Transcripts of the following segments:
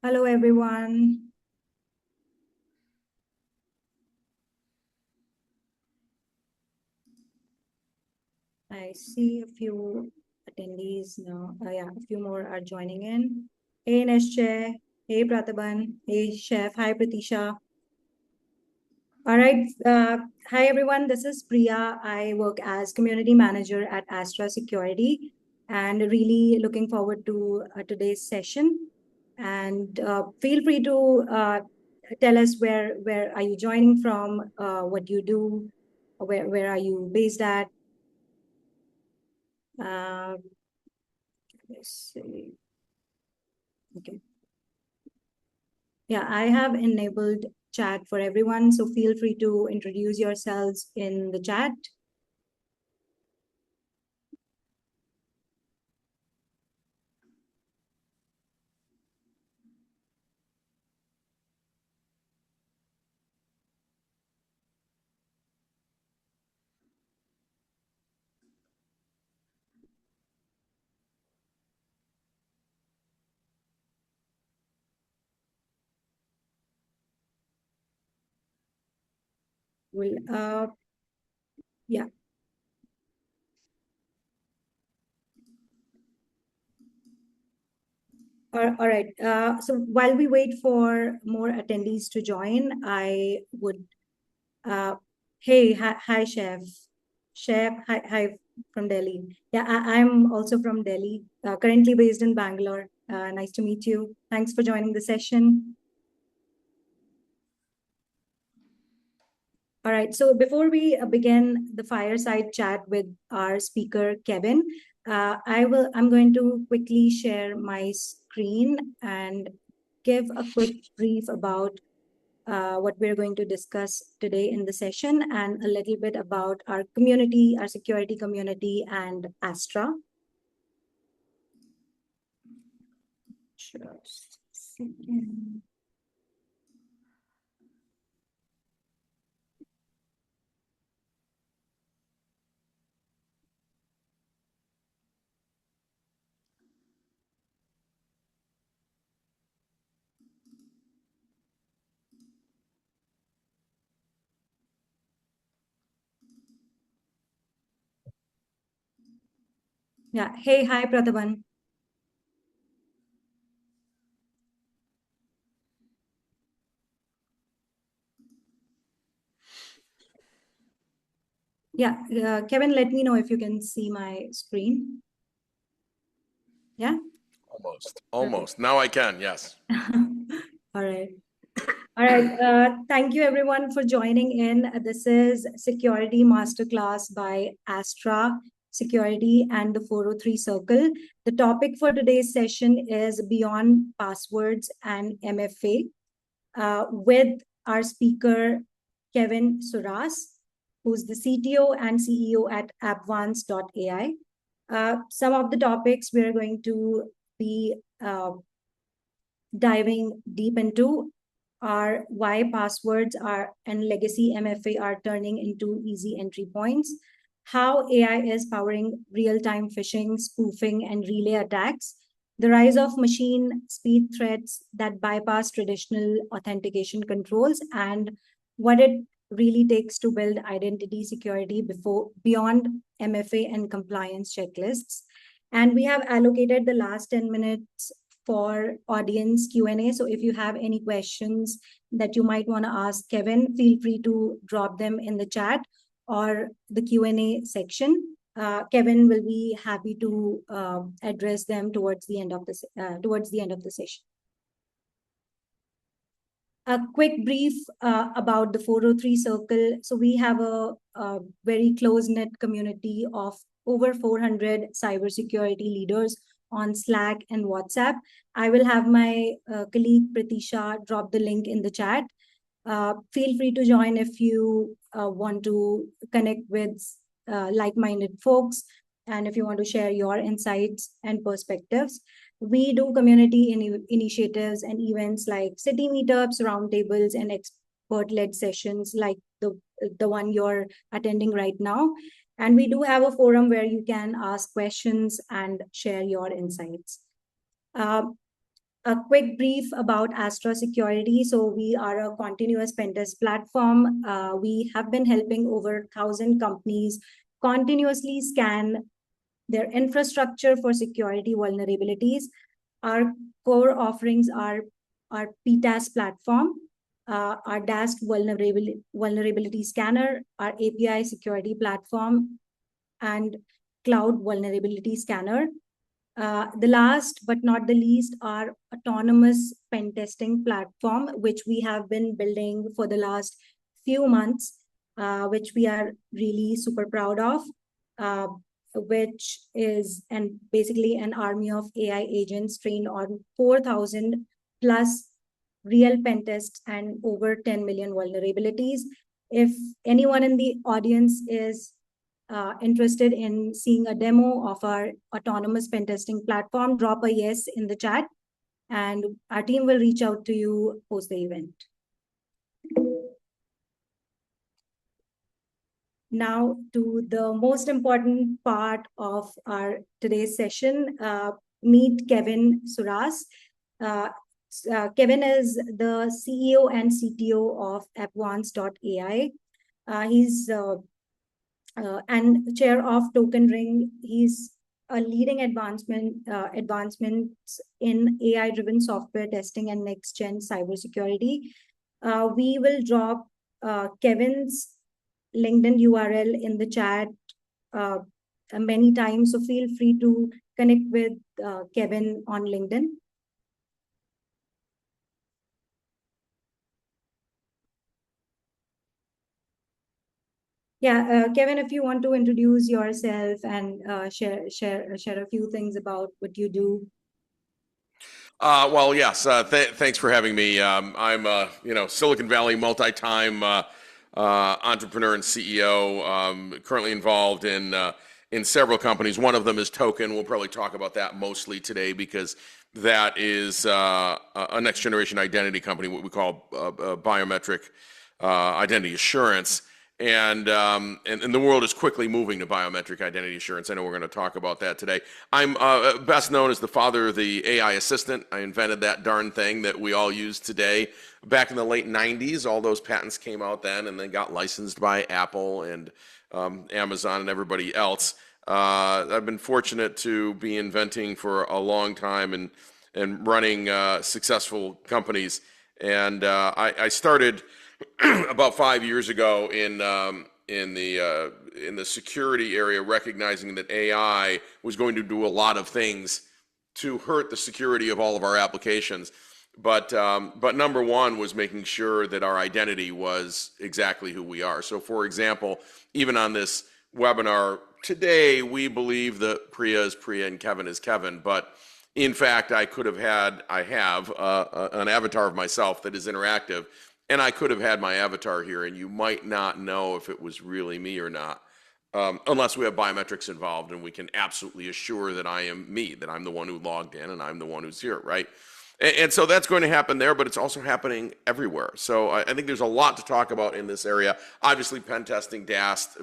Hello, everyone. I see a few attendees now. Yeah, a few more are joining in. Hey, Nishche. Hey, Prataban. Hey, Chef. Hi, Pratisha. All right. Hi, everyone. This is Priya. I work as community manager at Astra Security and really looking forward to today's session. And feel free to tell us where are you joining from, what you do, where are you based at. Uh, let's see. Okay. Yeah, I have enabled chat for everyone, so feel free to introduce yourselves in the chat. We'll, yeah. All right. So while we wait for more attendees to join, I would, uh, hey, hi, Chef. Chef, hi from Delhi. Yeah, I'm also from Delhi, currently based in Bangalore. Nice to meet you. Thanks for joining the session. All right. So before we begin the fireside chat with our speaker, Kevin, I'm going to quickly share my screen and give a quick brief about what we're going to discuss today in the session and a little bit about our community, our security community, and Astra. Just a second. Yeah. Hey, hi, Prathaban. Yeah, Kevin, let me know if you can see my screen. Yeah. Almost. Now I can, yes. All right. All right. Thank you, everyone, for joining in. This is Security Masterclass by Astra Security and the 403 Circle. The topic for today's session is Beyond Passwords and MFA with our speaker, Kevin Suras, who's the CTO and CEO at Advance.ai. Some of the topics we're going to be diving deep into are why passwords are and legacy MFA are turning into easy entry points, how AI is powering real-time phishing, spoofing, and relay attacks, the rise of machine speed threats that bypass traditional authentication controls, and what it really takes to build identity security beyond MFA and compliance checklists. And we have allocated the last 10 minutes for audience Q&A. So if you have any questions that you might want to ask Kevin, feel free to drop them in the chat or the Q&A section. Kevin will be happy to address them towards the end of the session. A quick brief about the 403 Circle. So we have a very close-knit community of over 400 cybersecurity leaders on Slack and WhatsApp. I will have my colleague Pratisha drop the link in the chat. Feel free to join if you want to connect with like-minded folks and if you want to share your insights and perspectives. We do community initiatives and events like city meetups, roundtables, and expert-led sessions like the one you're attending right now. And we do have a forum where you can ask questions and share your insights. Uh, A quick brief about Astra Security. So we are a continuous pen test platform. We have been helping over 1,000 companies continuously scan their infrastructure for security vulnerabilities. Our core offerings are our PTAS platform, our DAST vulnerability scanner, our API security platform, and cloud vulnerability scanner. The last but not the least, our autonomous pen testing platform, which we have been building for the last few months, which we are really super proud of, which is basically an army of AI agents trained on 4,000 plus real pen tests and over 10 million vulnerabilities. If anyone in the audience is interested in seeing a demo of our autonomous pen testing platform, drop a yes in the chat, and our team will reach out to you post the event. Now to the most important part of our today's session, meet Kevin Suras. Kevin is the CEO and CTO of Advance.ai. He's and chair of Token Ring. He's a leading advancements in AI-driven software testing and next-gen cybersecurity. We will drop Kevin's LinkedIn URL in the chat many times, so feel free to connect with Kevin on LinkedIn. Yeah, Kevin, if you want to introduce yourself and share a few things about what you do. Well, yes. Thanks for having me. I'm Silicon Valley multi-time entrepreneur and CEO. Currently involved in several companies. One of them is Token. We'll probably talk about that mostly today because that is a next generation identity company, what we call biometric identity assurance. And the world is quickly moving to biometric identity assurance. I know we're going to talk about that today. I'm best known as the father of the AI assistant. I invented that darn thing that we all use today. Back in the late 90s, all those patents came out then and then got licensed by Apple and Amazon and everybody else. I've been fortunate to be inventing for a long time and running successful companies. And I started about 5 years ago in the security area, recognizing that AI was going to do a lot of things to hurt the security of all of our applications. But number one was making sure that our identity was exactly who we are. So, for example, even on this webinar today, we believe that Priya is Priya and Kevin is Kevin. But in fact, I have an avatar of myself that is interactive. And I could have had my avatar here, and you might not know if it was really me or not, unless we have biometrics involved, and we can absolutely assure that I am me, that I'm the one who logged in, and I'm the one who's here, right? And so that's going to happen there, but it's also happening everywhere. So I think there's a lot to talk about in this area. Obviously, pen testing, DAST,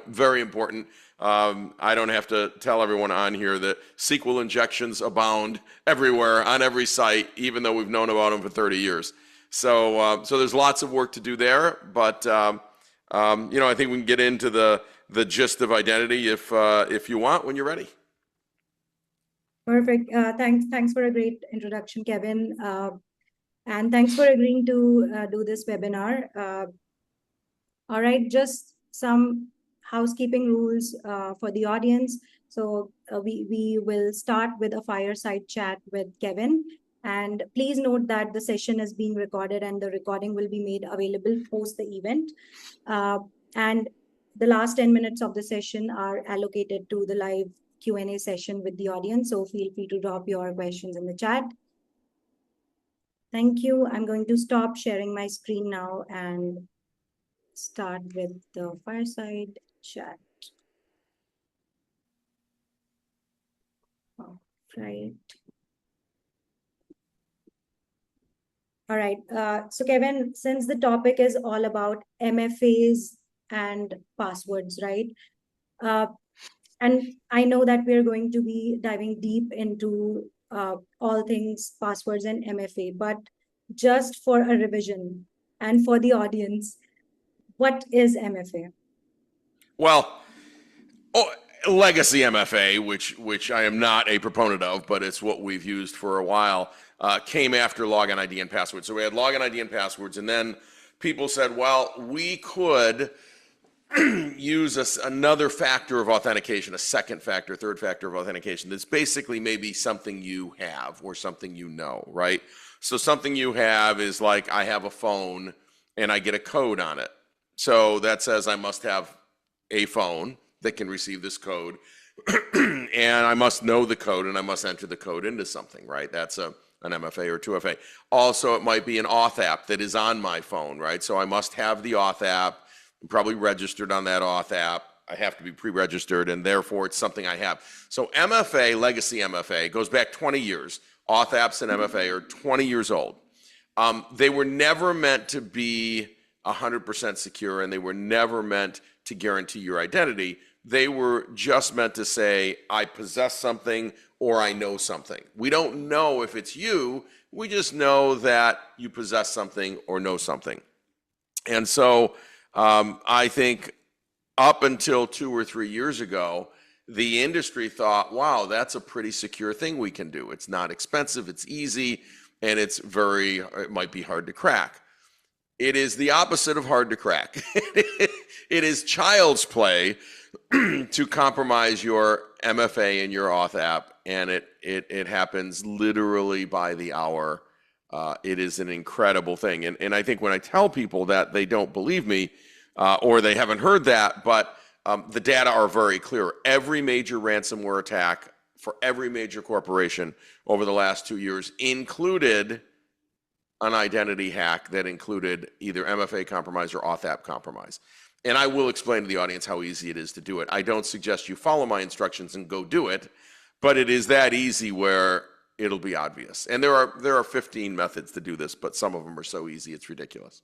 very important. I don't have to tell everyone on here that SQL injections abound everywhere on every site, even though we've known about them for 30 years. So there's lots of work to do there, but I think we can get into the gist of identity if you want when you're ready. Perfect. Thanks for a great introduction, Kevin, and thanks for agreeing to do this webinar. All right, just some housekeeping rules for the audience. So we will start with a fireside chat with Kevin. And please note that the session is being recorded and the recording will be made available post the event. And the last 10 minutes of the session are allocated to the live Q&A session with the audience. So feel free to drop your questions in the chat. Thank you. I'm going to stop sharing my screen now and start with the fireside chat. All right. All right. So Kevin, since the topic is all about MFAs and passwords, right? And I know that we're going to be diving deep into all things passwords and MFA, but just for a revision and for the audience, what is MFA? Well, legacy MFA, which I am not a proponent of, but it's what we've used for a while, came after login ID and passwords. So we had login ID and passwords, and then people said, well, we could use another factor of authentication, a second factor, third factor of authentication. That's basically maybe something you have or something you know, right? So something you have is like, I have a phone and I get a code on it. So that says I must have a phone that can receive this code, and I must know the code, and I must enter the code into something, right? That's an MFA or 2FA. Also, it might be an auth app that is on my phone, right? So I must have the auth app. I'm probably registered on that auth app. I have to be pre-registered, and therefore it's something I have. So MFA, legacy MFA, goes back 20 years. Auth apps and MFA are 20 years old. They were never meant to be 100% secure, and they were never meant to guarantee your identity. They were just meant to say, I possess something or I know something. We don't know if it's you. We just know that you possess something or know something. And so I think up until 2 or 3 years ago, the industry thought, wow, that's a pretty secure thing we can do. It's not expensive, it's easy, and it might be hard to crack. It is the opposite of hard to crack. It is child's play to compromise your MFA and your auth app, and it happens literally by the hour. It is an incredible thing. And I think when I tell people that, they don't believe me, or they haven't heard that, but the data are very clear. Every major ransomware attack for every major corporation over the last 2 years included an identity hack that included either MFA compromise or auth app compromise. And I will explain to the audience how easy it is to do it. I don't suggest you follow my instructions and go do it, but it is that easy where it'll be obvious. And there are 15 methods to do this, but some of them are so easy it's ridiculous.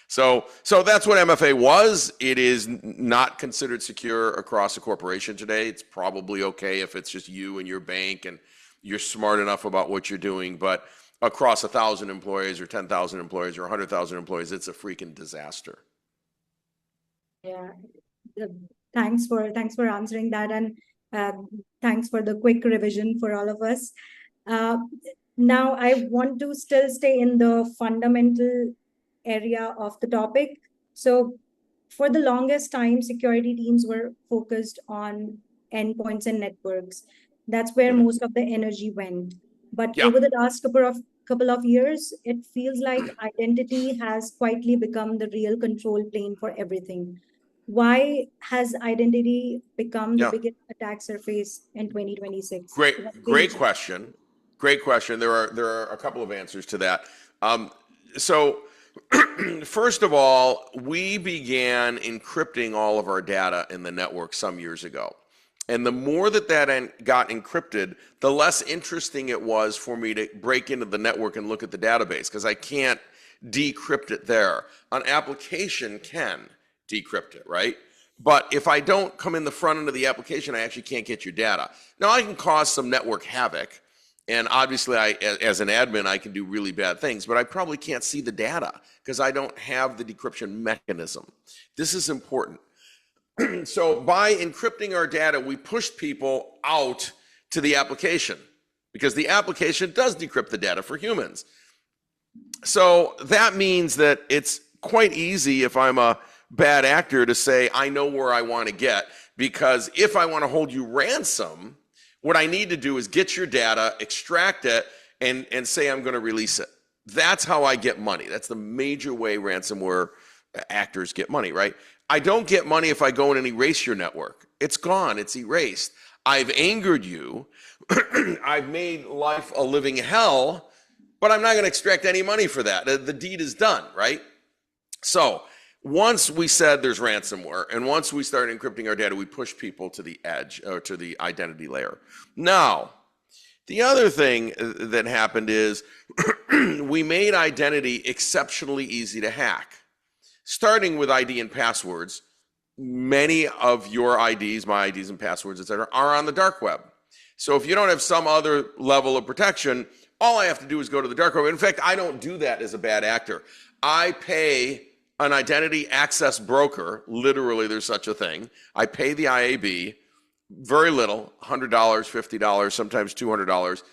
So that's what MFA was. It is not considered secure across a corporation today. It's probably okay if it's just you and your bank and you're smart enough about what you're doing, but across 1,000 employees or 10,000 employees or 100,000 employees, it's a freaking disaster. Yeah, thanks for answering that, and thanks for the quick revision for all of us. Now I want to still stay in the fundamental area of the topic. So for the longest time, security teams were focused on endpoints and networks. That's where most of the energy went. But over the last couple of years, it feels like identity has quietly become the real control plane for everything. Why has identity become the biggest attack surface in 2026? Great question. Great question. There are a couple of answers to that. So first of all, we began encrypting all of our data in the network some years ago. And the more that got encrypted, the less interesting it was for me to break into the network and look at the database, because I can't decrypt it there. An application can decrypt it, right? But if I don't come in the front end of the application, I actually can't get your data. Now, I can cause some network havoc, and obviously, as an admin, I can do really bad things, but I probably can't see the data because I don't have the decryption mechanism. This is important. So by encrypting our data, we push people out to the application because the application does decrypt the data for humans. So that means that it's quite easy if I'm a bad actor to say, I know where I want to get, because if I want to hold you ransom, what I need to do is get your data, extract it, and say I'm going to release it. That's how I get money. That's the major way ransomware actors get money, right? I don't get money if I go in and erase your network. It's gone. It's erased. I've angered you. I've made life a living hell, but I'm not going to extract any money for that. The deed is done, right? So once we said there's ransomware, and once we started encrypting our data, we push people to the edge, or to the identity layer. Now, the other thing that happened is we made identity exceptionally easy to hack. Starting with ID and passwords, many of your IDs, my IDs and passwords, et cetera, are on the dark web. So if you don't have some other level of protection, all I have to do is go to the dark web. In fact, I don't do that as a bad actor. I pay an identity access broker, literally there's such a thing. I pay the IAB very little, $100, $50, sometimes $200,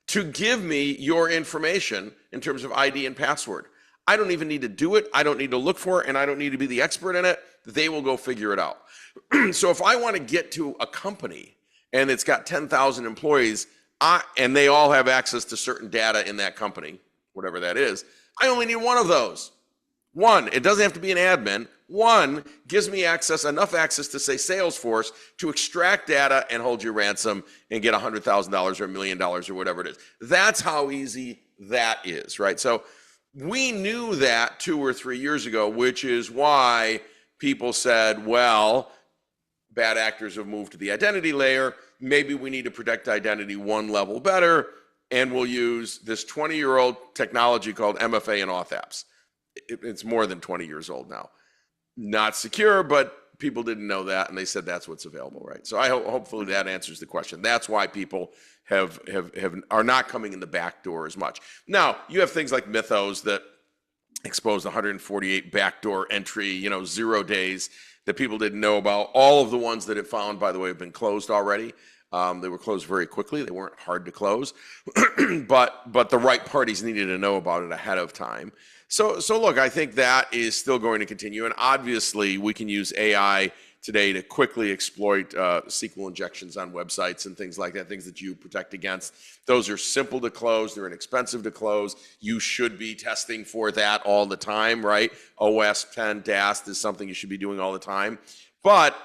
to give me your information in terms of ID and password. I don't even need to do it. I don't need to look for it, and I don't need to be the expert in it. They will go figure it out. So if I want to get to a company and it's got 10,000 employees, and they all have access to certain data in that company, whatever that is, I only need one of those. One, it doesn't have to be an admin. One gives me access, enough access to say Salesforce to extract data and hold your ransom and get $100,000 or $1 million or whatever it is. That's how easy that is, right? So we knew that 2 or 3 years ago, which is why people said, well, bad actors have moved to the identity layer. Maybe we need to protect identity one level better, and we'll use this 20-year-old technology called MFA and auth apps. It's more than 20 years old now. Not secure, but people didn't know that, and they said that's what's available, right? So I hopefully that answers the question. That's why people are not coming in the back door as much. Now, you have things like Mythos that exposed 148 backdoor entry, 0 days that people didn't know about. All of the ones that it found, by the way, have been closed already. They were closed very quickly. They weren't hard to close, but the right parties needed to know about it ahead of time. So look, I think that is still going to continue, and obviously we can use AI today to quickly exploit SQL injections on websites and things like that, things that you protect against. Those are simple to close. They're inexpensive to close. You should be testing for that all the time, right? OS 10 DAST is something you should be doing all the time. But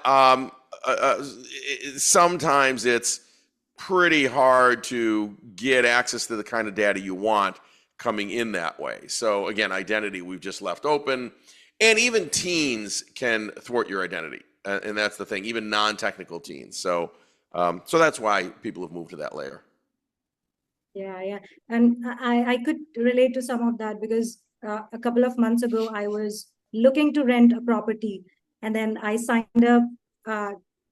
sometimes it's pretty hard to get access to the kind of data you want coming in that way. So again, identity we've just left open, and even teens can thwart your identity, and that's the thing, even non-technical teens. So that's why people have moved to that layer. Yeah, and I could relate to some of that because a couple of months ago I was looking to rent a property, and then I signed up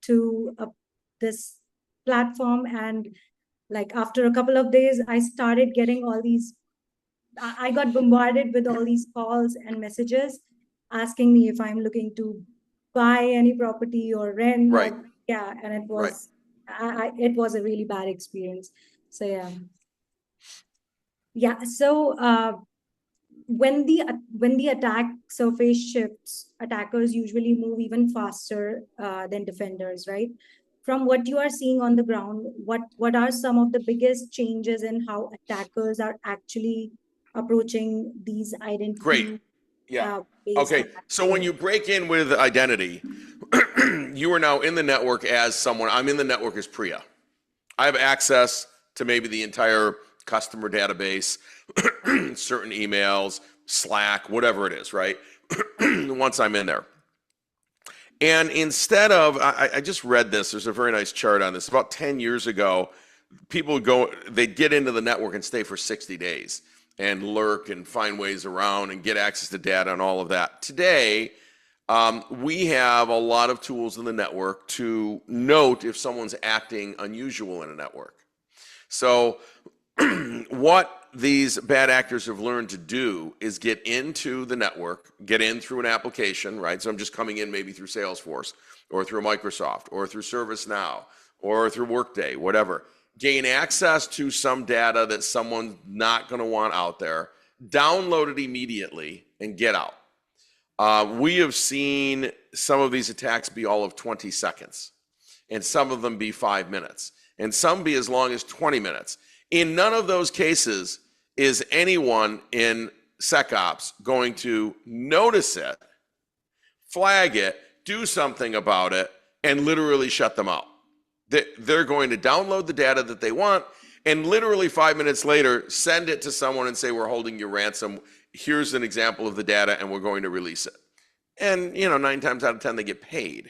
to this platform, and like after a couple of days I started getting all these. I got bombarded with all these calls and messages asking me if I'm looking to buy any property or rent. Right. And it was it was a really bad experience. So So when the attack surface shifts, attackers usually move even faster than defenders, right? From what you are seeing on the ground, what are some of the biggest changes in how attackers are actually approaching these identity? Great. Yeah. Okay. So when you break in with identity, you are now in the network as someone. I'm in the network as Priya. I have access to maybe the entire customer database, certain emails, Slack, whatever it is, right? Once I'm in there. And instead of, I just read this, there's a very nice chart on this. About 10 years ago, people they'd get into the network and stay for 60 days and lurk and find ways around and get access to data and all of that. Today, we have a lot of tools in the network to note if someone's acting unusual in a network. So what these bad actors have learned to do is get into the network, get in through an application, right? So I'm just coming in maybe through Salesforce or through Microsoft or through ServiceNow or through Workday, whatever. Gain access to some data that someone's not going to want out there, download it immediately, and get out. We have seen some of these attacks be all of 20 seconds, and some of them be 5 minutes, and some be as long as 20 minutes. In none of those cases is anyone in SecOps going to notice it, flag it, do something about it, and literally shut them out. They're going to download the data that they want and literally 5 minutes later send it to someone and say, we're holding your ransom. Here's an example of the data and we're going to release it. And 9 times out of 10, they get paid,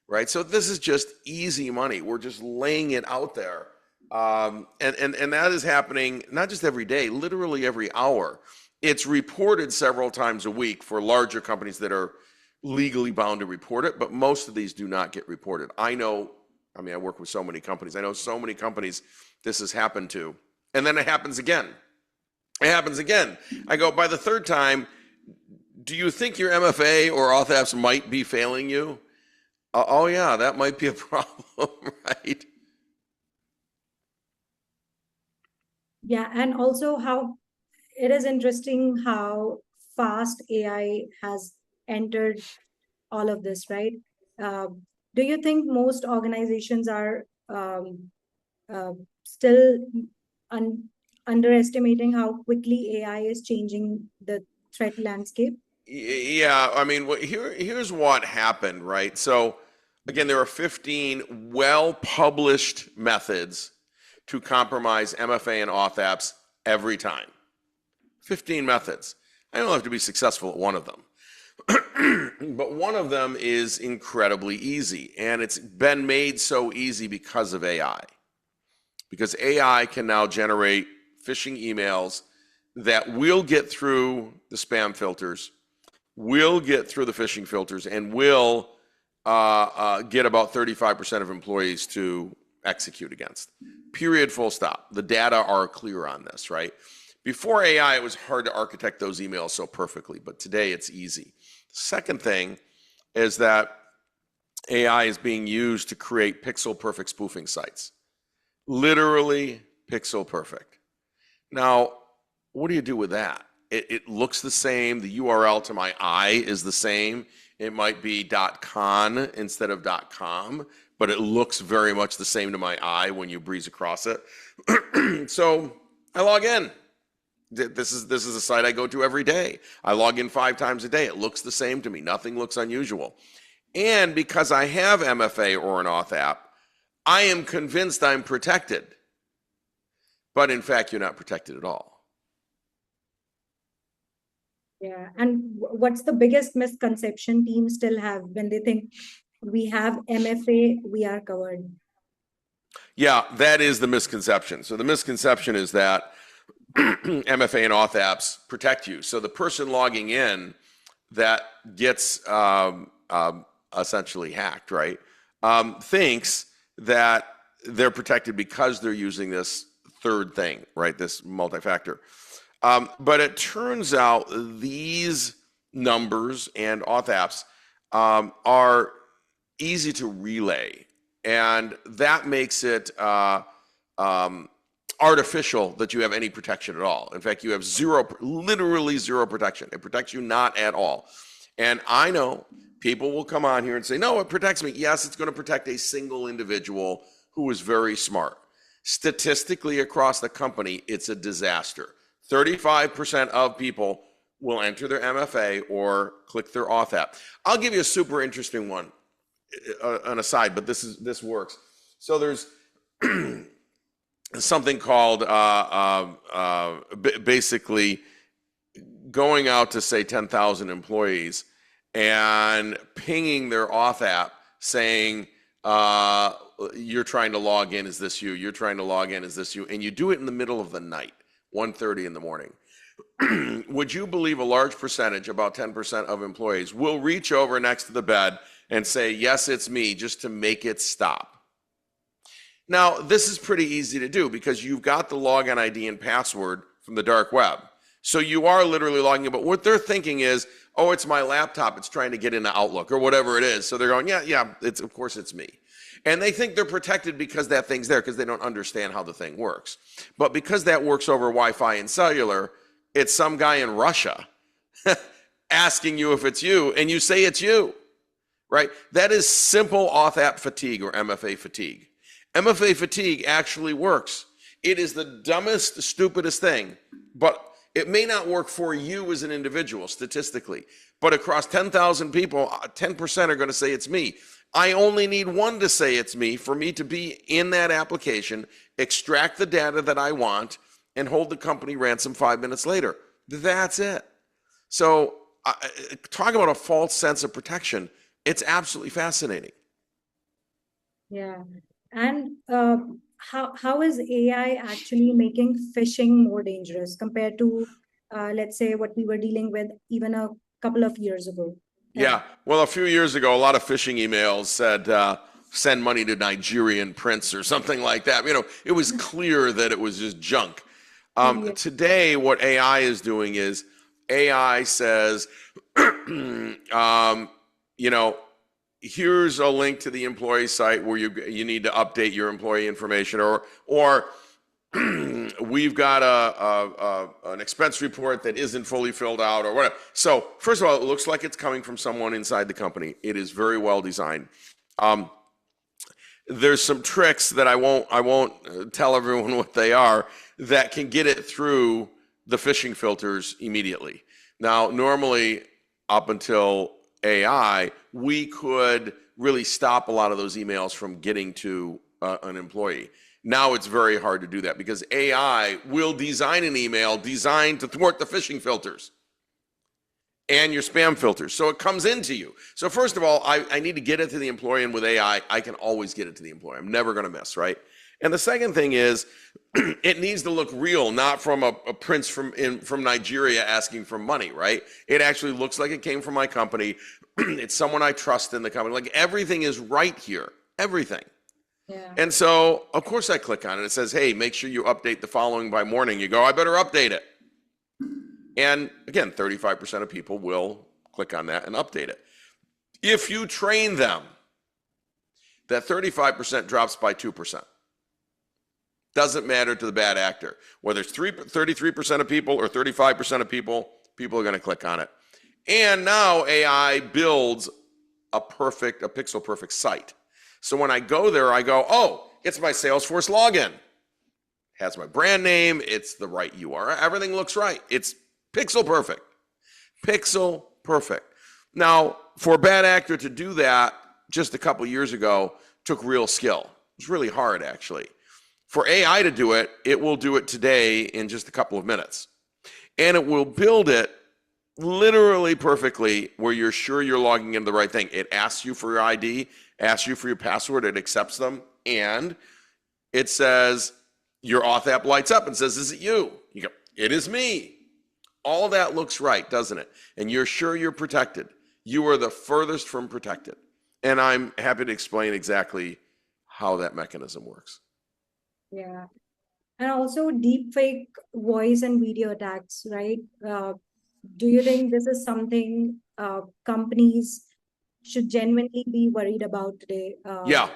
right? So this is just easy money. We're just laying it out there. And that is happening not just every day, literally every hour. It's reported several times a week for larger companies that are legally bound to report it, but most of these do not get reported. I know I mean, I work with so many companies. I know so many companies this has happened to. And then it happens again. It happens again. I go, by the third time, do you think your MFA or auth apps might be failing you? Oh, yeah, that might be a problem, right? Yeah, and also how it is interesting how fast AI has entered all of this, right? Do you think most organizations are uh, still un underestimating how quickly AI is changing the threat landscape? Yeah, I mean, here's what happened, right? So, again, there are 15 well-published methods to compromise MFA and auth apps every time. 15 methods. I don't have to be successful at one of them. But one of them is incredibly easy, and it's been made so easy because of AI. Because AI can now generate phishing emails that will get through the spam filters, will get through the phishing filters, and will get about 35% of employees to execute against. Period, full stop. The data are clear on this, right? Before AI, it was hard to architect those emails so perfectly, but today it's easy. The second thing is that AI is being used to create pixel perfect spoofing sites. Literally pixel perfect. Now, what do you do with that? It looks the same. The URL to my eye is the same. It might be .con instead of .com, but it looks very much the same to my eye when you breeze across it. So I log in. This is a site I go to every day. I log in 5 times a day. It looks the same to me. Nothing looks unusual. And because I have MFA or an auth app, I am convinced I'm protected. But in fact, you're not protected at all. Yeah. And what's the biggest misconception teams still have when they think we have MFA, we are covered? Yeah, that is the misconception. So the misconception is that MFA and auth apps protect you. So the person logging in that gets essentially hacked, right, thinks that they're protected because they're using this third thing, right, this multi-factor. But it turns out these numbers and auth apps are easy to relay, and that makes it artificial that you have any protection at all. In fact, you have literally zero protection. It protects you not at all. And I know people will come on here and say, no, it protects me. Yes, it's going to protect a single individual who is very smart. Statistically, across the company, it's a disaster. 35% of people will enter their MFA or click their auth app. I'll give you a super interesting one, an aside, but this works. So there's something called basically going out to, say, 10,000 employees and pinging their auth app saying, you're trying to log in, is this you? You're trying to log in, is this you? And you do it in the middle of the night, 1:30 in the morning. Would you believe a large percentage, about 10% of employees, will reach over next to the bed and say, yes, it's me, just to make it stop? Now, this is pretty easy to do because you've got the login ID and password from the dark web. So you are literally logging in, but what they're thinking is, oh, it's my laptop, it's trying to get into Outlook or whatever it is. So they're going, yeah, of course it's me. And they think they're protected because that thing's there, because they don't understand how the thing works. But because that works over Wi-Fi and cellular, it's some guy in Russia asking you if it's you, and you say it's you, right? That is simple auth app fatigue or MFA fatigue. MFA fatigue actually works. It is the dumbest, stupidest thing, but it may not work for you as an individual statistically, but across 10,000 people, 10% are going to say it's me. I only need one to say it's me for me to be in that application, extract the data that I want, and hold the company ransom 5 minutes later. That's it. So talk about a false sense of protection. It's absolutely fascinating. Yeah. And how is AI actually making phishing more dangerous compared to, let's say, what we were dealing with even a couple of years ago? Yeah. Well, a few years ago, a lot of phishing emails said, send money to Nigerian prince or something like that. It was clear that it was just junk. Yeah. Today, what AI is doing is AI says, you know, here's a link to the employee site where you need to update your employee information, or we've got an expense report that isn't fully filled out or whatever. So first of all, it looks like it's coming from someone inside the company. It is very well designed. There's some tricks that I won't tell everyone what they are that can get it through the phishing filters immediately. Now, normally up until AI, we could really stop a lot of those emails from getting to an employee. Now it's very hard to do that because AI will design an email designed to thwart the phishing filters and your spam filters. So it comes into you. So first of all, I need to get it to the employee, and with AI, I can always get it to the employee. I'm never going to miss, right? And the second thing is, it needs to look real, not from a prince from Nigeria asking for money, right? It actually looks like it came from my company. It's someone I trust in the company. Like, everything is right here, everything. Yeah. And so, of course, I click on it. It says, hey, make sure you update the following by morning. You go, I better update it. And again, 35% of people will click on that and update it. If you train them, that 35% drops by 2%. Doesn't matter to the bad actor. Whether it's 33% of people or 35% of people are going to click on it. And now AI builds a pixel perfect site. So when I go there, I go, oh, it's my Salesforce login. Has my brand name. It's the right URL. Everything looks right. It's pixel perfect. Pixel perfect. Now, for a bad actor to do that just a couple years ago took real skill. It was really hard, actually. For AI to do it, it will do it today in just a couple of minutes. And it will build it literally perfectly where you're sure you're logging in the right thing. It asks you for your ID, asks you for your password, it accepts them, and it says, your auth app lights up and says, is it you? You go, it is me. All that looks right, doesn't it? And you're sure you're protected. You are the furthest from protected. And I'm happy to explain exactly how that mechanism works. Yeah. And also deepfake voice and video attacks, right? Do you think this is something companies should genuinely be worried about today? Yeah.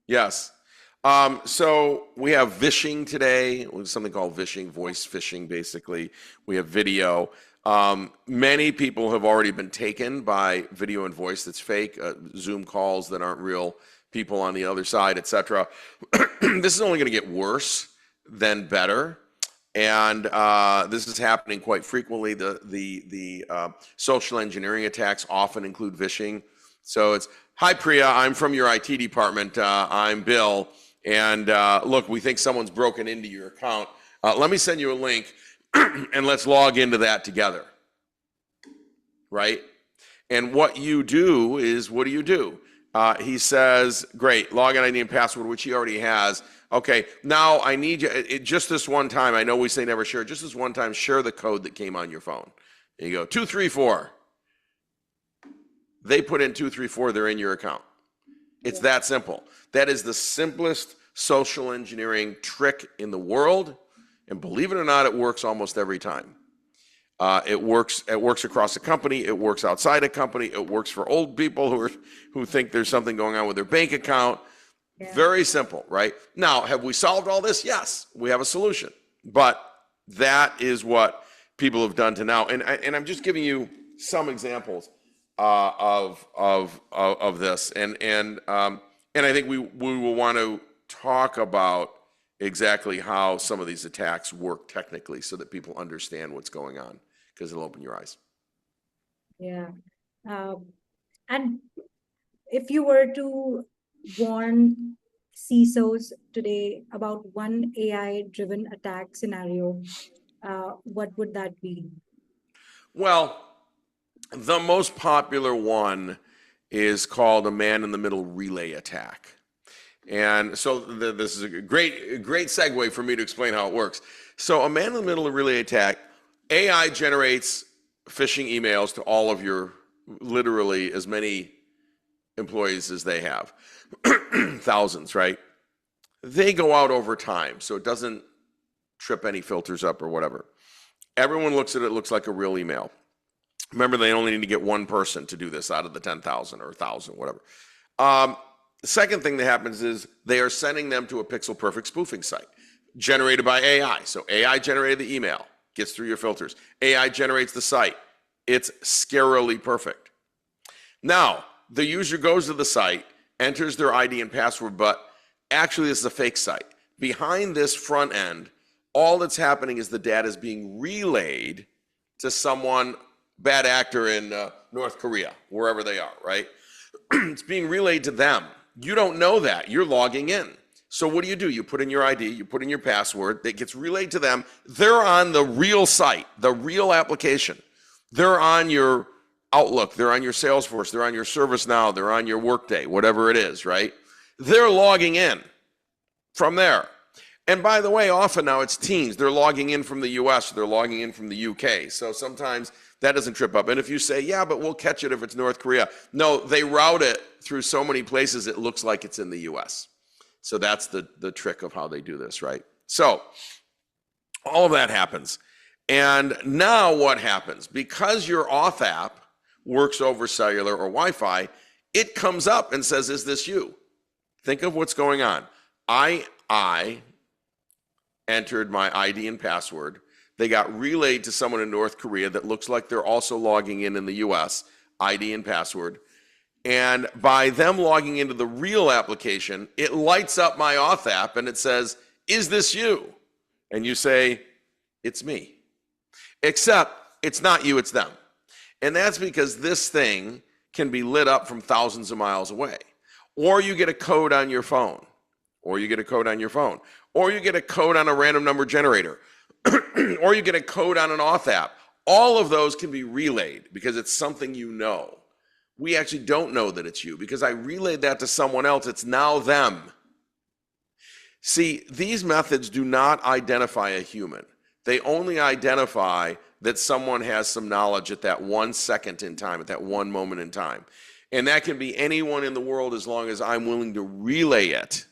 Yes. So we have vishing today, something called vishing, voice phishing, basically. We have video. Many people have already been taken by video and voice that's fake, Zoom calls that aren't real, people on the other side, etc. This is only going to get worse than better. And this is happening quite frequently. The social engineering attacks often include vishing. So it's, hi, Priya, I'm from your IT department. I'm Bill. And look, we think someone's broken into your account. Let me send you a link and let's log into that together. Right? And what you do is, what do? He says, great, login ID and password, which he already has. Okay, now I need you, just this one time, I know we say never share, just this one time, share the code that came on your phone. There you go, 234. They put in 234, they're in your account. It's that simple. That is the simplest social engineering trick in the world. And believe it or not, it works almost every time. It works across a company. It works outside a company. It works for old people who think there's something going on with their bank account. Yeah. Very simple, right? Now, have we solved all this? Yes, we have a solution. But that is what people have done to now. And I'm just giving you some examples of this. And I think we will want to talk about exactly how some of these attacks work technically so that people understand what's going on, because it'll open your eyes. Yeah. And if you were to warn CISOs today about one AI-driven attack scenario, what would that be? Well, the most popular one is called a man-in-the-middle relay attack. And so this is a great segue for me to explain how it works. So a man-in-the-middle relay attack, AI generates phishing emails to all of your, literally as many employees as they have, thousands, right? They go out over time, so it doesn't trip any filters up or whatever. Everyone looks at it, looks like a real email. Remember, they only need to get one person to do this out of the 10,000 or 1,000, whatever. The second thing that happens is they are sending them to a pixel perfect spoofing site generated by AI. So AI generated the email, gets through your filters. AI generates the site. It's scarily perfect. Now, the user goes to the site, enters their ID and password, but actually this is a fake site. Behind this front end, all that's happening is the data is being relayed to someone, bad actor in North Korea, wherever they are, right? It's being relayed to them. You don't know that. You're logging in. So what do? You put in your ID, you put in your password, that gets relayed to them. They're on the real site, the real application. They're on your Outlook, they're on your Salesforce, they're on your ServiceNow, they're on your Workday, whatever it is, right? They're logging in from there. And by the way, often now it's teams. They're logging in from the US, they're logging in from the UK. So sometimes that doesn't trip up. And if you say, yeah, but we'll catch it if it's North Korea. No, they route it through so many places it looks like it's in the US. So that's the trick of how they do this, right? So all of that happens. And now what happens? Because your auth app works over cellular or Wi-Fi, it comes up and says, is this you? Think of what's going on. I entered my ID and password. They got relayed to someone in North Korea that looks like they're also logging in the US, ID and password. And by them logging into the real application, it lights up my auth app and it says, is this you? And you say, it's me. Except it's not you, it's them. And that's because this thing can be lit up from thousands of miles away. Or you get a code on your phone. Or you get a code on your phone. Or you get a code on a random number generator. Or you get a code on an auth app. All of those can be relayed because it's something you know. We actually don't know that it's you because I relayed that to someone else. It's now them. See, these methods do not identify a human. They only identify that someone has some knowledge at that 1 second in time, at that one moment in time. And that can be anyone in the world as long as I'm willing to relay it.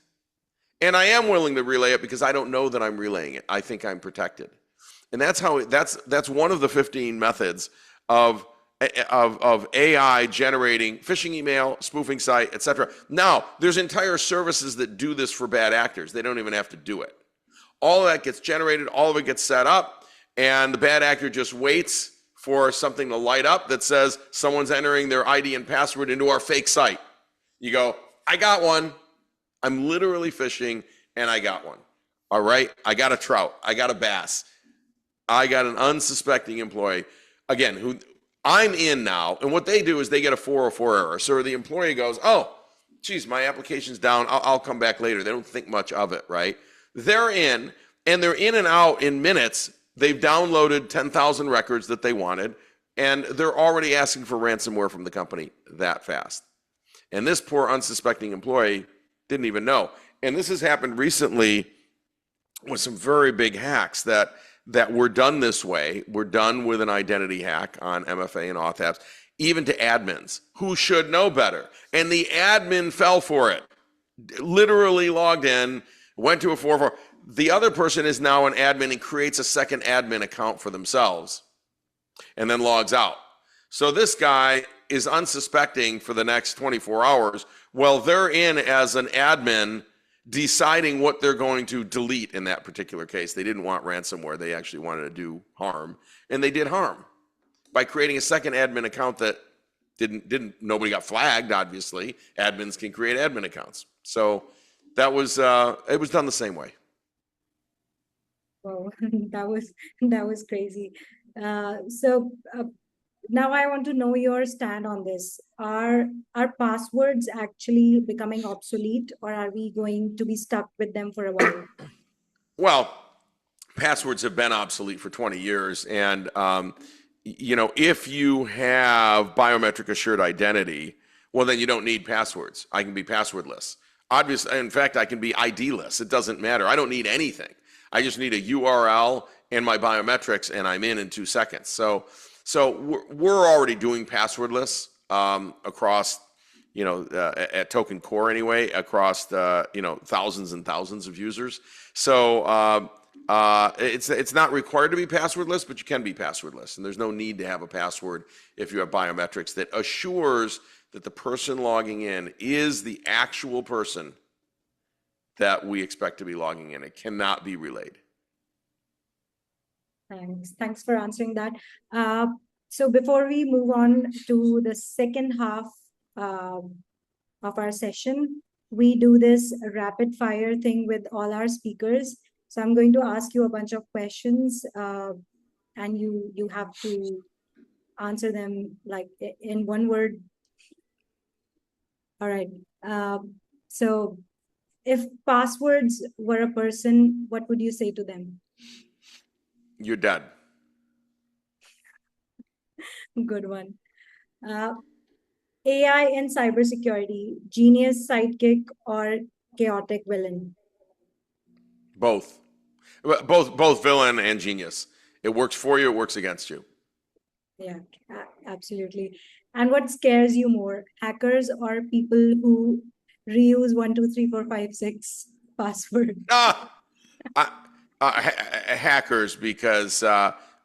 And I am willing to relay it because I don't know that I'm relaying it. I think I'm protected. And that's how that's one of the 15 methods of AI generating phishing email, spoofing site, etc. Now, there's entire services that do this for bad actors. They don't even have to do it. All of that gets generated, all of it gets set up, and the bad actor just waits for something to light up that says someone's entering their ID and password into our fake site. You go, I got one. I'm literally fishing, and I got one. All right? I got a trout. I got a bass. I got an unsuspecting employee, again, who I'm in now, and what they do is they get a 404 error. So the employee goes, oh, geez, my application's down. I'll come back later. They don't think much of it, right? They're in, and they're in and out in minutes. They've downloaded 10,000 records that they wanted, and they're already asking for ransomware from the company that fast. And this poor unsuspecting employee didn't even know. And this has happened recently with some very big hacks that were done this way. Were done with an identity hack on MFA and auth apps, even to admins who should know better. And the admin fell for it, literally logged in, went to a 404. The other person is now an admin and creates a second admin account for themselves and then logs out. So this guy is unsuspecting for the next 24 hours. Well, they're in as an admin deciding what they're going to delete in that particular case. They didn't want ransomware. They actually wanted to do harm, and they did harm by creating a second admin account that nobody got flagged, obviously. Admins can create admin accounts. So that was, it was done the same way. Wow, that was crazy. Now I want to know your stand on this. Are passwords actually becoming obsolete, or are we going to be stuck with them for a while? Well, passwords have been obsolete for 20 years. And, if you have biometric assured identity, well, then you don't need passwords. I can be passwordless. Obviously, in fact, I can be ID-less. It doesn't matter. I don't need anything. I just need a URL and my biometrics, and I'm in 2 seconds. So we're already doing passwordless across, at Token Core anyway, across the, thousands and thousands of users. So it's not required to be passwordless, but you can be passwordless, and there's no need to have a password if you have biometrics that assures that the person logging in is the actual person that we expect to be logging in. It cannot be relayed. Thanks for answering that. So before we move on to the second half of our session, we do this rapid fire thing with all our speakers. So I'm going to ask you a bunch of questions, and you have to answer them like in one word. All right. So if passwords were a person, what would you say to them? You're dead. Good one. AI in cybersecurity, genius sidekick or chaotic villain? Both. Both villain and genius. It works for you, it works against you. Yeah, absolutely. And what scares you more, hackers or people who reuse 12345 password? Hackers, because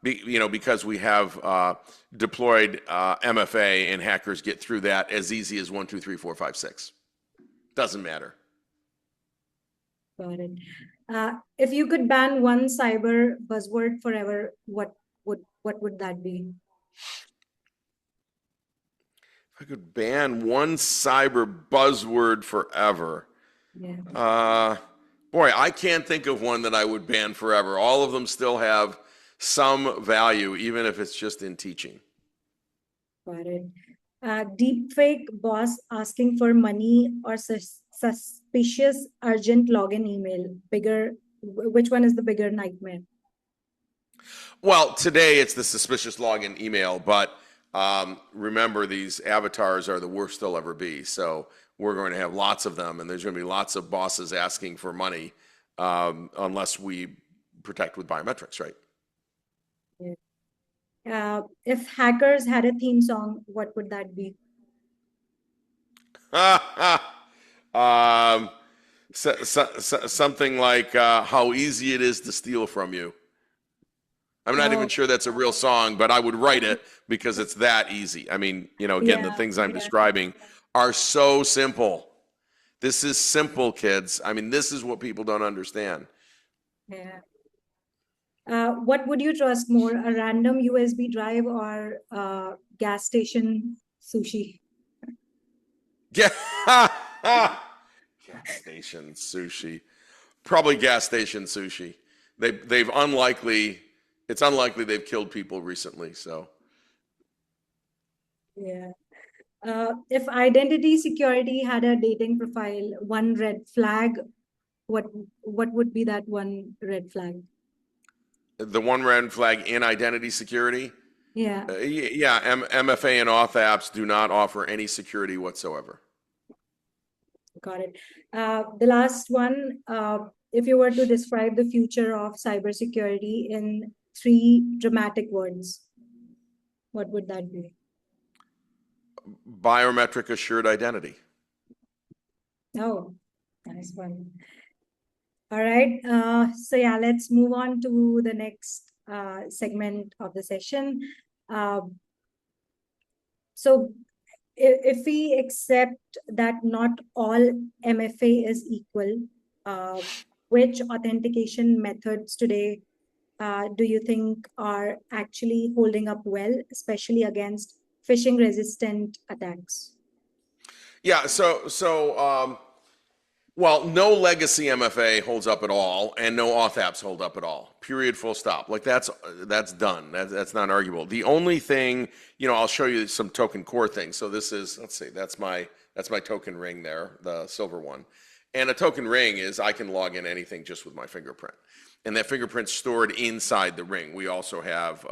because we have deployed MFA, and hackers get through that as easy as 1, 2, 3, 4, 5, 6. Doesn't matter. Got it. If you could ban one cyber buzzword forever, what would that be? If I could ban one cyber buzzword forever, yeah. Boy, I can't think of one that I would ban forever. All of them still have some value, even if it's just in teaching. Got it. Deepfake boss asking for money or suspicious urgent login email. Which one is the bigger nightmare? Well, today it's the suspicious login email, but remember, these avatars are the worst they'll ever be. So we're going to have lots of them, and there's going to be lots of bosses asking for money unless we protect with biometrics, right? Yeah. If hackers had a theme song, what would that be? Something like How Easy It Is to Steal From You. I'm not even sure that's a real song, but I would write it because it's that easy. I mean, again, the things I'm describing are so simple. This is simple, kids. I mean, this is what people don't understand. Yeah. What would you trust more, a random USB drive or gas station sushi? Yeah. Gas station sushi. Probably gas station sushi. It's unlikely they've killed people recently, so. Yeah. If identity security had a dating profile, one red flag, what would be that one red flag? The one red flag in identity security? Yeah. MFA and auth apps do not offer any security whatsoever. Got it. The last one, if you were to describe the future of cybersecurity in 3 dramatic words, what would that be? Biometric assured identity. Oh, nice one. All right. So yeah, let's move on to the next segment of the session. So if we accept that not all MFA is equal, which authentication methods today do you think are actually holding up well, especially against phishing resistant attacks? Yeah, well, no legacy MFA holds up at all, and no auth apps hold up at all. Period. Full stop. Like that's done. That's not arguable. The only thing, I'll show you some token core things. So this is, let's see, that's my token ring there, the silver one. And a token ring is I can log in anything just with my fingerprint, and that fingerprint's stored inside the ring. We also have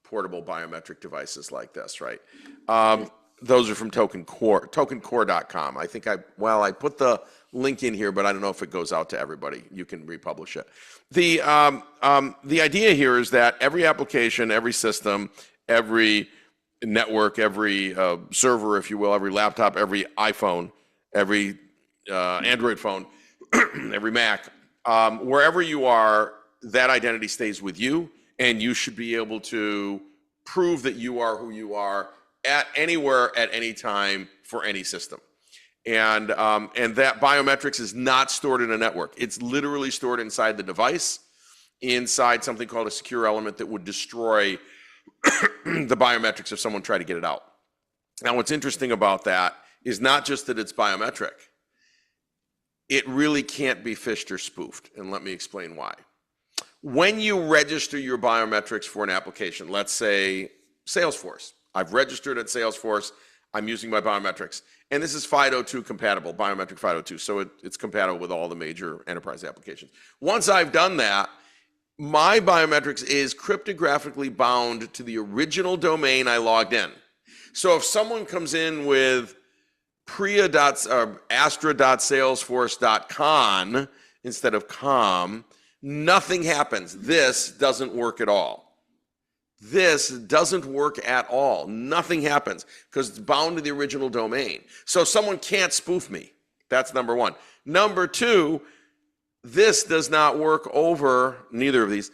portable biometric devices like this, right? Those are from Token Core, tokencore.com. I think I put the link in here, but I don't know if it goes out to everybody. You can republish it. The idea here is that every application, every system, every network, every server, if you will, every laptop, every iPhone, every Android phone, every Mac, wherever you are, that identity stays with you, and you should be able to prove that you are who you are at anywhere, at any time, for any system. And that biometrics is not stored in a network. It's literally stored inside the device, inside something called a secure element that would destroy the biometrics if someone tried to get it out. Now, what's interesting about that is not just that it's biometric. It really can't be phished or spoofed, and let me explain why. When you register your biometrics for an application, let's say Salesforce. I've registered at Salesforce. I'm using my biometrics. And this is FIDO2 compatible, biometric FIDO2. So it's compatible with all the major enterprise applications. Once I've done that, my biometrics is cryptographically bound to the original domain I logged in. So if someone comes in with astra.salesforce.com instead of com, nothing happens. This doesn't work at all. This doesn't work at all. Nothing happens because it's bound to the original domain. So someone can't spoof me. That's number one. Number two, this does not work over, neither of these.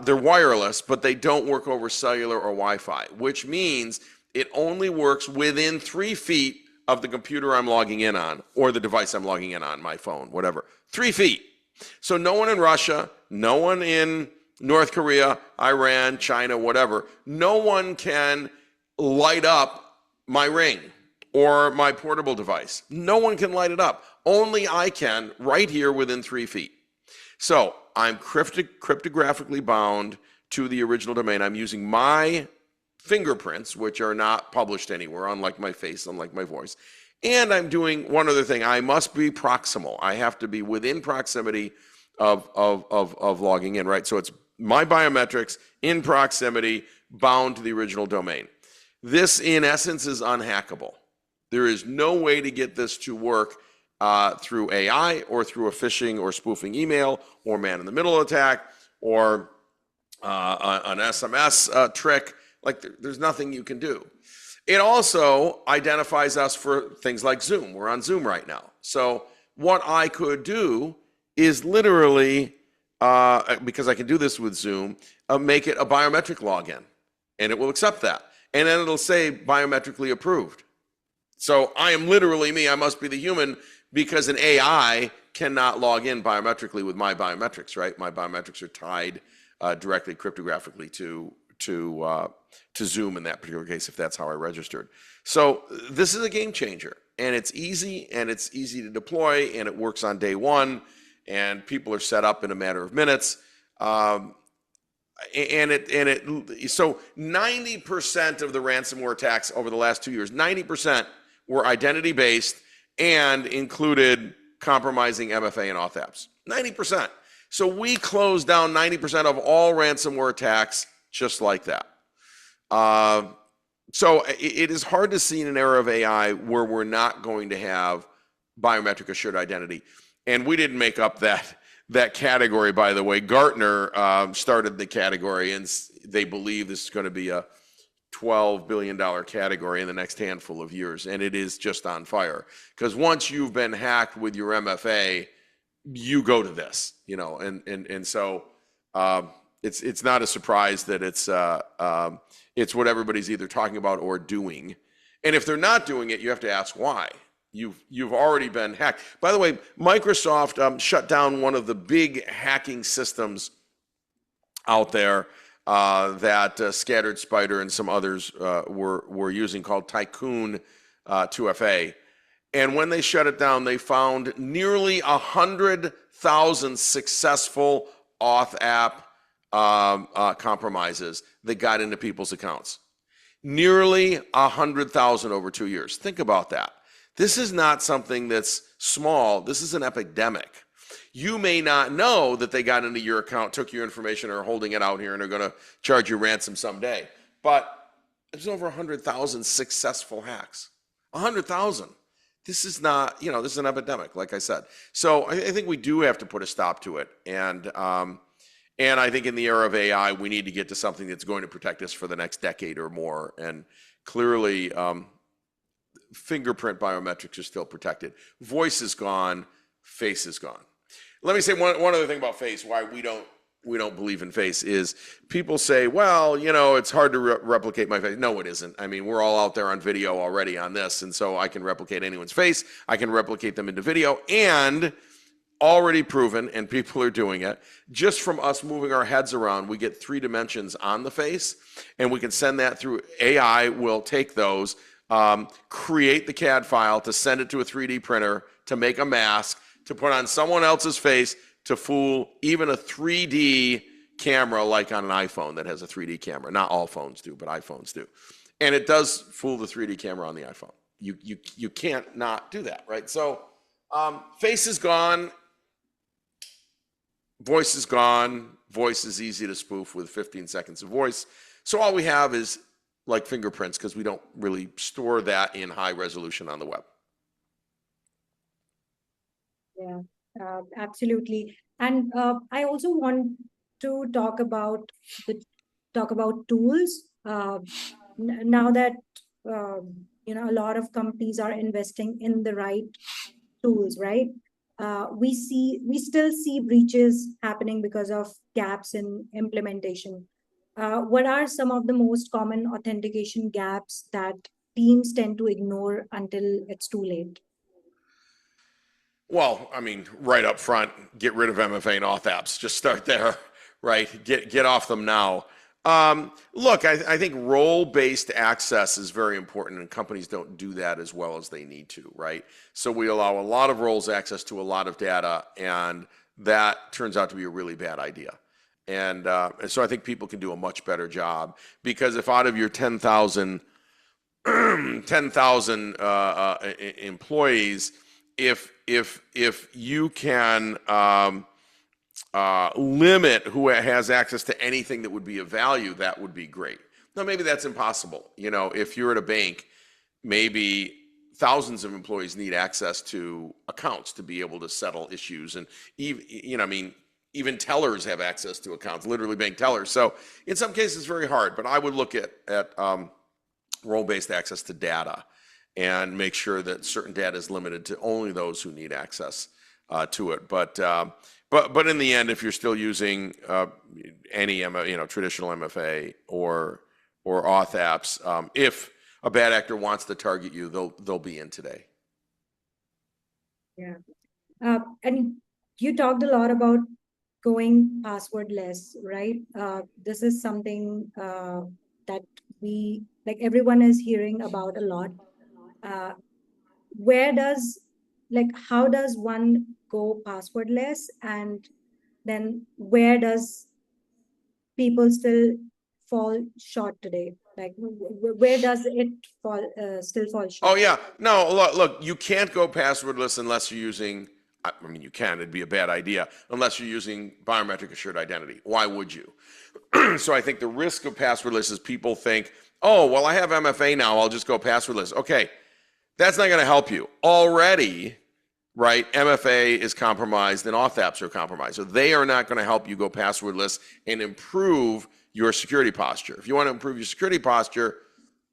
They're wireless, but they don't work over cellular or Wi-Fi, which means it only works within 3 feet of the computer I'm logging in on, or the device I'm logging in on, my phone, whatever. 3 feet. So no one in Russia, no one in North Korea, Iran, China, whatever, no one can light up my ring or my portable device. No one can light it up. Only I can, right here within 3 feet. So I'm cryptographically bound to the original domain. I'm using my fingerprints, which are not published anywhere, unlike my face, unlike my voice. And I'm doing one other thing. I must be proximal. I have to be within proximity of logging in, right? So it's my biometrics in proximity, bound to the original domain. This, in essence, is unhackable. There is no way to get this to work through AI or through a phishing or spoofing email or man-in-the-middle attack or an SMS trick. Like, there's nothing you can do. It also identifies us for things like Zoom. We're on Zoom right now. So what I could do is literally, because I can do this with Zoom, make it a biometric login, and it will accept that. And then it'll say biometrically approved. So I am literally me. I must be the human, because an AI cannot log in biometrically with my biometrics, right? My biometrics are tied directly cryptographically to Zoom in that particular case, if that's how I registered. So this is a game changer, and it's easy to deploy, and it works on day one, and people are set up in a matter of minutes. So 90% of the ransomware attacks over the last 2 years, 90% were identity based and included compromising MFA and auth apps. 90%. So we closed down 90% of all ransomware attacks just like that. So it is hard to see in an era of AI where we're not going to have biometric assured identity. And we didn't make up that category, by the way. Gartner started the category, and they believe this is going to be a $12 billion category in the next handful of years, and it is just on fire. Because once you've been hacked with your MFA, you go to this, and so it's not a surprise that it's what everybody's either talking about or doing. And if they're not doing it, you have to ask why. You've already been hacked. By the way, Microsoft shut down one of the big hacking systems out there that Scattered Spider and some others were using, called Tycoon 2FA. And when they shut it down, they found nearly 100,000 successful auth app compromises that got into people's accounts. Nearly 100,000 over 2 years. Think about that. This is not something that's small. This is an epidemic. You may not know that they got into your account, took your information, or are holding it out here and are going to charge you ransom someday. But there's over 100,000 successful hacks. 100,000. This is not, this is an epidemic, like I said. So I think we do have to put a stop to it. And I think in the era of AI, we need to get to something that's going to protect us for the next decade or more. And clearly fingerprint biometrics are still protected. Voice is gone, face is gone. Let me say one other thing about face, why we don't believe in face is people say, well, it's hard to replicate my face. No, it isn't. I mean, we're all out there on video already on this, and so I can replicate anyone's face. I can replicate them into video, and already proven, and people are doing it, just from us moving our heads around, we get 3 dimensions on the face, and we can send that through. AI will take those, create the CAD file to send it to a 3D printer, to make a mask, to put on someone else's face, to fool even a 3D camera like on an iPhone that has a 3D camera. Not all phones do, but iPhones do. And it does fool the 3D camera on the iPhone. You can't not do that, right? So face is gone. Voice is gone. Voice is easy to spoof with 15 seconds of voice. So all we have is like fingerprints, because we don't really store that in high resolution on the web. Yeah, absolutely. And I also want to talk about tools. Now that a lot of companies are investing in the right tools, right? We still see breaches happening because of gaps in implementation. What are some of the most common authentication gaps that teams tend to ignore until it's too late? Well, I mean, right up front, get rid of MFA and auth apps. Just start there, right? Get off them now. Look, I think role-based access is very important, and companies don't do that as well as they need to, right? So we allow a lot of roles access to a lot of data, and that turns out to be a really bad idea. And so I think people can do a much better job, because if out of your 10,000 employees, if you can limit who has access to anything that would be of value, that would be great. Now, maybe that's impossible. If you're at a bank, maybe thousands of employees need access to accounts to be able to settle issues, and even tellers have access to accounts, literally bank tellers. So in some cases, it's very hard. But I would look at role-based access to data and make sure that certain data is limited to only those who need access to it. But in the end, if you're still using any traditional MFA or auth apps, if a bad actor wants to target you, they'll be in today. Yeah, and you talked a lot about going passwordless, right? This is something that everyone is hearing about a lot. How does one go passwordless, and then where does people still fall short today? Where does it still fall short? Oh yeah, no, look, you can't go passwordless unless you're using, I mean, you can, it'd be a bad idea, unless you're using biometric assured identity. Why would you? So I think the risk of passwordless is people think, oh, well, I have MFA now, I'll just go passwordless. Okay, that's not going to help you. Already, right, MFA is compromised and auth apps are compromised. So they are not going to help you go passwordless and improve your security posture. If you want to improve your security posture,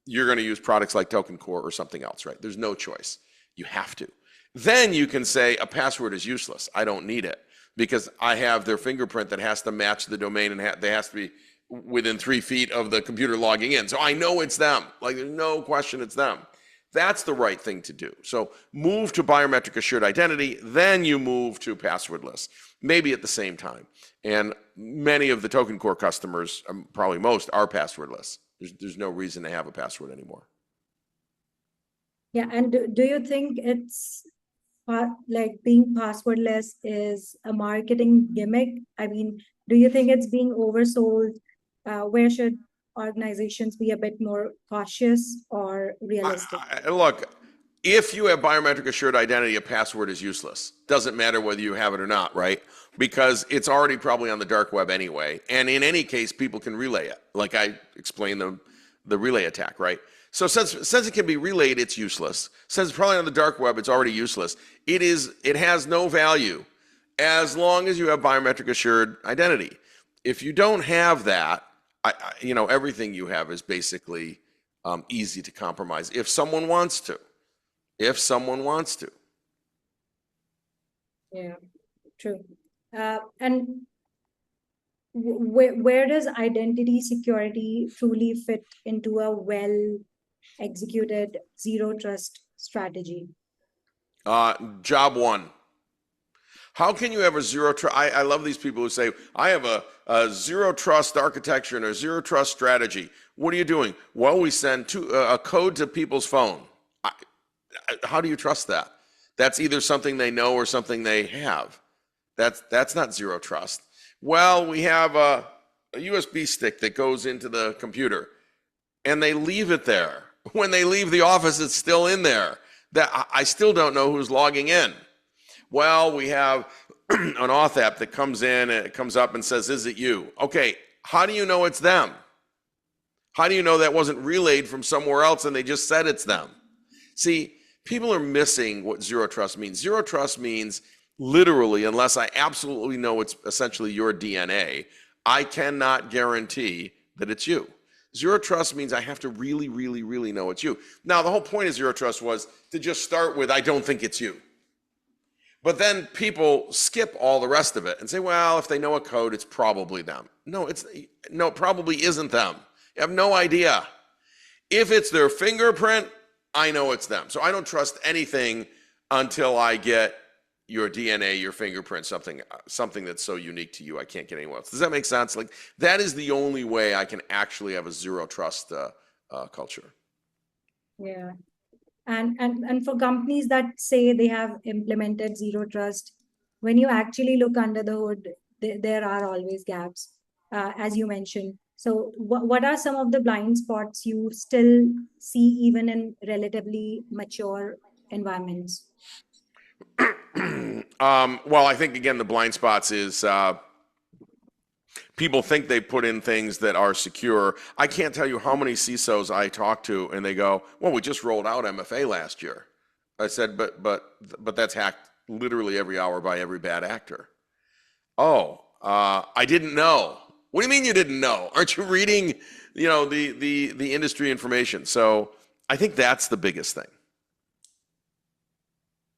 you're going to use products like Token Core or something else, right? There's no choice. You have to. Then you can say a password is useless. I don't need it because I have their fingerprint that has to match the domain, and they has to be within 3 feet of the computer logging in. So I know it's them. There's no question it's them. That's the right thing to do. So move to biometric assured identity, then you move to passwordless, maybe at the same time. And many of the Token Core customers, probably most, are passwordless. There's no reason to have a password anymore. Yeah, and do you think it's being passwordless is a marketing gimmick? I mean, do you think it's being oversold? Where should organizations be a bit more cautious or realistic? Look, if you have biometric assured identity, a password is useless. Doesn't matter whether you have it or not, right? Because it's already probably on the dark web anyway. And in any case, people can relay it. Like I explained the relay attack, right? So since it can be relayed, it's useless. Since it's probably on the dark web, it's already useless. It has no value as long as you have biometric assured identity. If you don't have that, everything you have is basically easy to compromise if someone wants to. If someone wants to. Yeah, true. And where does identity security truly fit into a well executed zero trust strategy? Job one. How can you have a zero trust? I love these people who say, I have a zero trust architecture and a zero trust strategy. What are you doing? Well, we send a code to people's phone. How do you trust that? That's either something they know or something they have. That's not zero trust. Well, we have a USB stick that goes into the computer and they leave it there. When they leave the office, it's still in there. That I still don't know who's logging in. Well, we have an auth app that comes in and it comes up and says, is it you? Okay, how do you know it's them? How do you know that wasn't relayed from somewhere else and they just said it's them? See, people are missing what zero trust means. Zero trust means literally, unless I absolutely know it's essentially your DNA, I cannot guarantee that it's you. Zero trust means I have to really, really, really know it's you. Now, the whole point of zero trust was to just start with, I don't think it's you. But then people skip all the rest of it and say, well, if they know a code, it's probably them. No, it probably isn't them. You have no idea. If it's their fingerprint, I know it's them. So I don't trust anything until I get your DNA, your fingerprint, something that's so unique to you, I can't get anywhere else. Does that make sense? Like, that is the only way I can actually have a zero trust culture. Yeah. And for companies that say they have implemented zero trust, when you actually look under the hood, there are always gaps, as you mentioned. So what are some of the blind spots you still see even in relatively mature environments? Well, I think, again, the blind spots is people think they put in things that are secure. I can't tell you how many CISOs I talk to and they go, well, we just rolled out MFA last year. I said, but that's hacked literally every hour by every bad actor. Oh, I didn't know. What do you mean you didn't know? Aren't you reading, the industry information? So I think that's the biggest thing.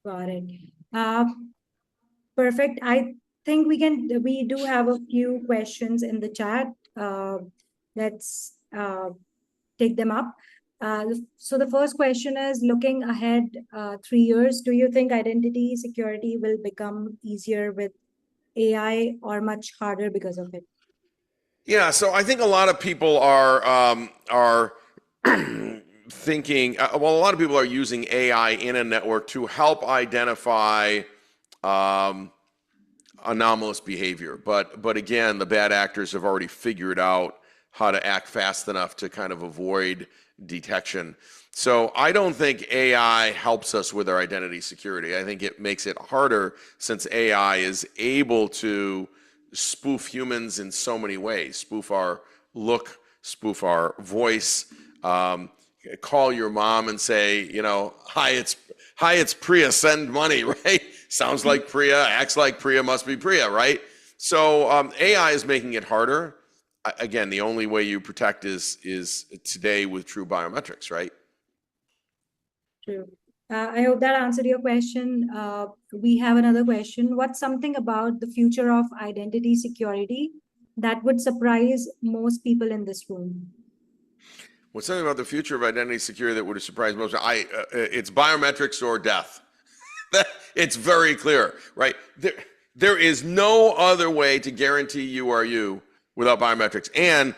Got it. Perfect. I think we do have a few questions in the chat. Let's take them up. So the first question is, looking ahead 3 years, do you think identity security will become easier with AI or much harder because of it? Yeah, so I think a lot of people are thinking. Well, a lot of people are using AI in a network to help identify anomalous behavior. But again, the bad actors have already figured out how to act fast enough to kind of avoid detection. So I don't think AI helps us with our identity security. I think it makes it harder since AI is able to spoof humans in so many ways, spoof our look, spoof our voice, call your mom and say, hi, it's Priya, send money, right? Sounds like Priya, acts like Priya, must be Priya, right? So AI is making it harder. Again, the only way you protect is today with true biometrics, right? True. I hope that answered your question. We have another question. What's something about the future of identity security that would surprise most people in this room? What's something about the future of identity security that would have surprised most? It's biometrics or death. It's very clear, right? There is no other way to guarantee you are you without biometrics, and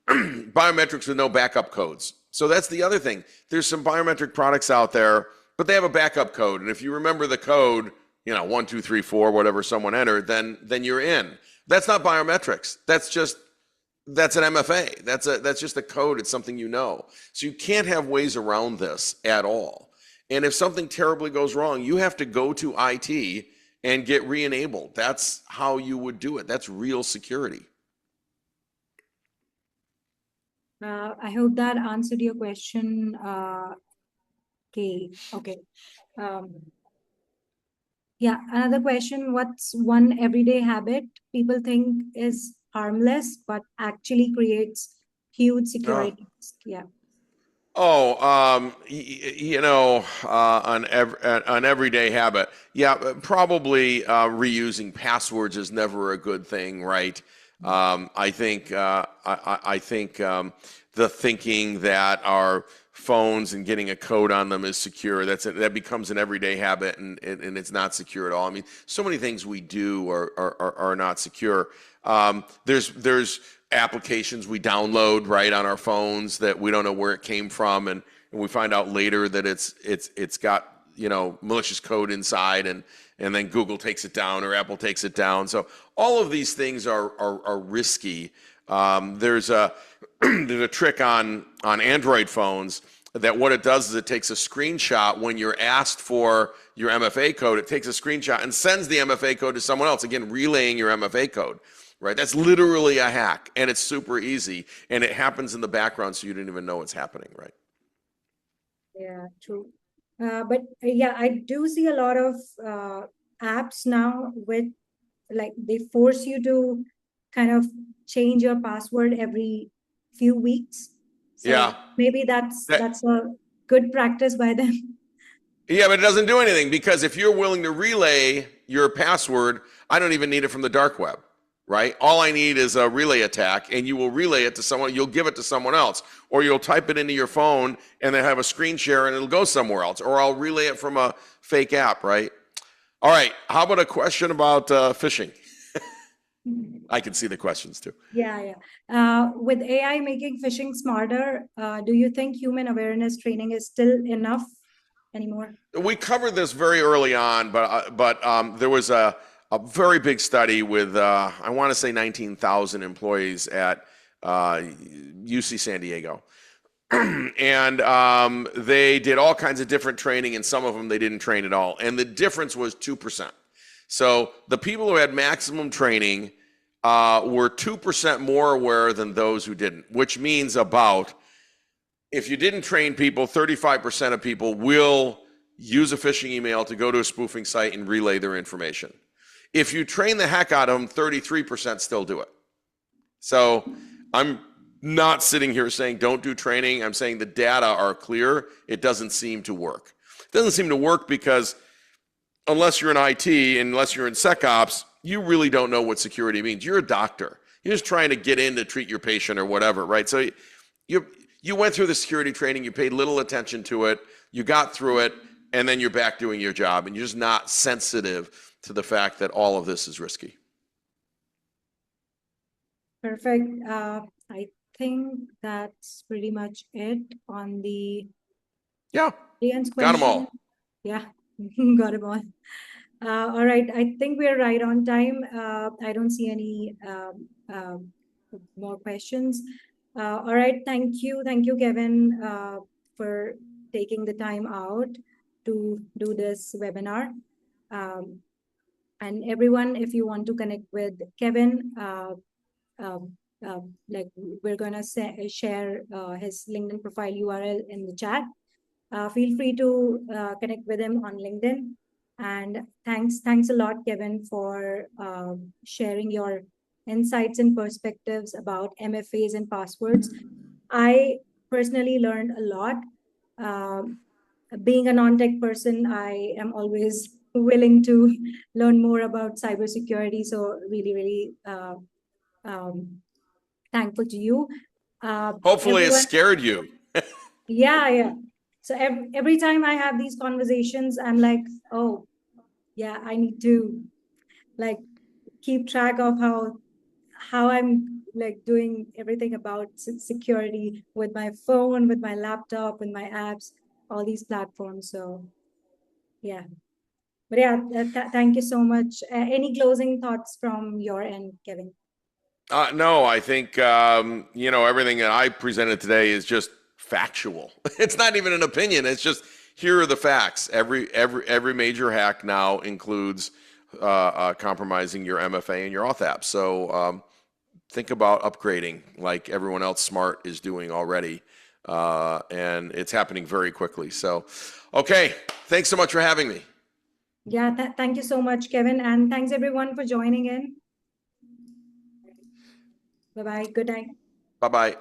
biometrics with no backup codes. So that's the other thing. There's some biometric products out there, but they have a backup code, and if you remember the code, 1, 2, 3, 4, whatever someone entered, then you're in. That's not biometrics. That's an MFA. That's just a code. It's something you know. So you can't have ways around this at all. And if something terribly goes wrong, you have to go to IT and get re-enabled. That's how you would do it. That's real security. I hope that answered your question. Okay. Yeah, another question. What's one everyday habit people think is harmless but actually creates huge security risk? Yeah. An everyday habit. Yeah, probably reusing passwords is never a good thing, right? I think the thinking that our phones and getting a code on them is secure, that becomes an everyday habit, and it's not secure at all. I mean, so many things we do are not secure. There's applications we download right on our phones that we don't know where it came from, and we find out later that it's got malicious code inside, and then Google takes it down or Apple takes it down. So all of these things are risky. There's a there's a trick on Android phones that what it does is it takes a screenshot when you're asked for your MFA code. It takes a screenshot and sends the MFA code to someone else, again relaying your MFA code. Right, that's literally a hack, and it's super easy, and it happens in the background, so you don't even know what's happening. Right? Yeah, true. But yeah, I do see a lot of apps now with like they force you to kind of change your password every few weeks. So Yeah. maybe that's a good practice by them. Yeah, but it doesn't do anything, because if you're willing to relay your password, I don't even need it from the dark web. Right? All I need is a relay attack, and you will relay it to someone. You'll give it to someone else, or you'll type it into your phone and then have a screen share and it'll go somewhere else, or I'll relay it from a fake app. Right? All right. How about a question about phishing? I can see the questions too. Yeah. With AI making phishing smarter, do you think human awareness training is still enough anymore? We covered this very early on, but there was a very big study with I want to say 19,000 employees at UC San Diego, and they did all kinds of different training, and some of them they didn't train at all, and the difference was 2%. So the people who had maximum training were 2% more aware than those who didn't, which means about, if you didn't train people, 35% of people will use a phishing email to go to a spoofing site and relay their information. If you train the heck out of them, 33% still do it. So I'm not sitting here saying don't do training. I'm saying the data are clear. It doesn't seem to work. It doesn't seem to work because unless you're in IT, unless you're in SecOps, you really don't know what security means. You're a doctor. You're just trying to get in to treat your patient or whatever, right? So you went through the security training, you paid little attention to it, you got through it, and then you're back doing your job, and you're just not sensitive to the fact that all of this is risky. Perfect. I think that's pretty much it on the audience question. Got them all. Yeah, got them all. All right, I think we're right on time. I don't see any more questions. All right, thank you, Kevin, for taking the time out to do this webinar. And everyone, if you want to connect with Kevin, like we're gonna share his LinkedIn profile URL in the chat. Feel free to connect with him on LinkedIn. And thanks a lot, Kevin, for sharing your insights and perspectives about MFAs and passwords. I personally learned a lot. Being a non-tech person, I am always willing to learn more about cybersecurity. So really, thankful to you. Hopefully it scared you. Yeah. So every time I have these conversations, I'm like, oh, yeah, I need to like keep track of how I'm like doing everything about security with my phone, with my laptop, with my apps, all these platforms. So yeah. But yeah, thank you so much. Any closing thoughts from your end, Kevin? No, I think everything that I presented today is just factual. It's not even an opinion. It's just, here are the facts. Every major hack now includes compromising your MFA and your auth app. So think about upgrading like everyone else smart is doing already. And it's happening very quickly. So, okay. Thanks so much for having me. Yeah, thank you so much, Kevin. And thanks everyone for joining in. Bye-bye. Good night. Bye-bye.